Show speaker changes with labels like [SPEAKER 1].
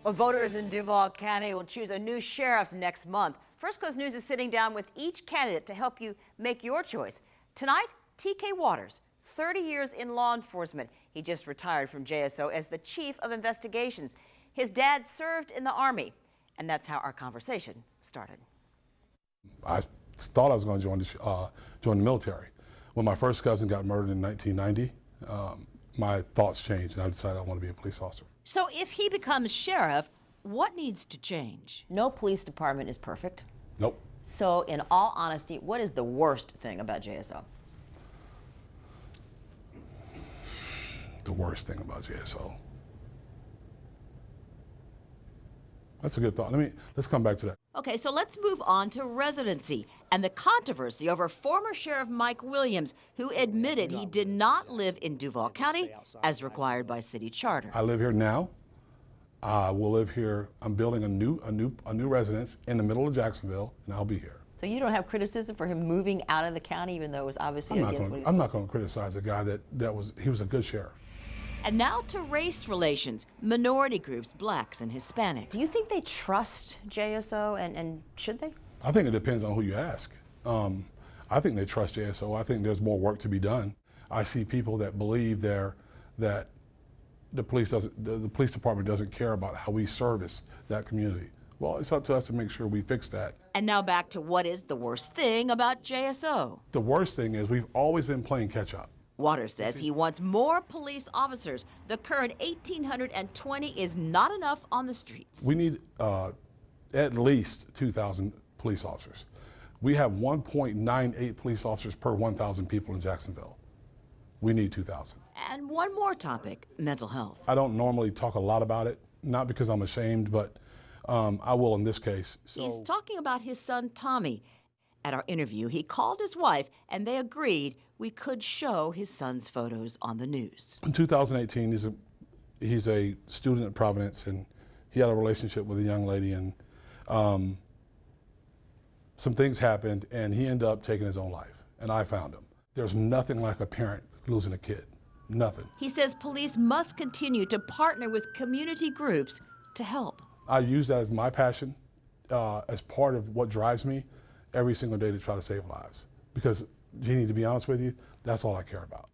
[SPEAKER 1] Well, voters in Duval County will choose a new sheriff next month. First Coast News is sitting down with each candidate to help you make your choice. Tonight, TK Waters, 30 years in law enforcement. He just retired from JSO as the chief of investigations. His dad served in the Army, and that's how our conversation started.
[SPEAKER 2] I thought I was going to join the military. When my first cousin got murdered in 1990, my thoughts changed, and I decided I want to be a police officer.
[SPEAKER 3] So if he becomes sheriff, what needs to change?
[SPEAKER 1] No police department is perfect.
[SPEAKER 2] Nope.
[SPEAKER 1] So in all honesty, what is the worst thing about JSO?
[SPEAKER 2] The worst thing about JSO. That's a good thought. Let's come back to that.
[SPEAKER 3] Okay, so let's move on to residency and the controversy over former Sheriff Mike Williams, who admitted he did not live in Duval County as required by city charter.
[SPEAKER 2] I live here now. I will live here. I'm building a new residence in the middle of Jacksonville, and I'll be here.
[SPEAKER 1] So you don't have criticism for him moving out of the county, even though it was obviously against what he was.
[SPEAKER 2] I'm not going to criticize a guy he was a good sheriff.
[SPEAKER 3] And now to race relations, minority groups, blacks and Hispanics.
[SPEAKER 1] Do you think they trust JSO, and should they?
[SPEAKER 2] I think it depends on who you ask. I think they trust JSO. I think there's more work to be done. I see people that believe that the police department doesn't care about how we service that community. Well, it's up to us to make sure we fix that.
[SPEAKER 3] And now back to what is the worst thing about JSO.
[SPEAKER 2] The worst thing is we've always been playing catch up.
[SPEAKER 3] Waters says he wants more police officers. The current 1,820 is not enough on the streets.
[SPEAKER 2] We need at least 2,000 police officers. We have 1.98 police officers per 1,000 people in Jacksonville. We need 2,000.
[SPEAKER 3] And one more topic, mental health.
[SPEAKER 2] I don't normally talk a lot about it, not because I'm ashamed, but I will in this case.
[SPEAKER 3] He's talking about his son, Tommy. At our interview, he called his wife, and they agreed we could show his son's photos on the news.
[SPEAKER 2] In 2018, he's a student at Providence, and he had a relationship with a young lady, and some things happened, and he ended up taking his own life, and I found him. There's nothing like a parent losing a kid, nothing.
[SPEAKER 3] He says police must continue to partner with community groups to help.
[SPEAKER 2] I use that as my passion, as part of what drives me every single day to try to save lives. Because, Jeannie, to be honest with you, that's all I care about.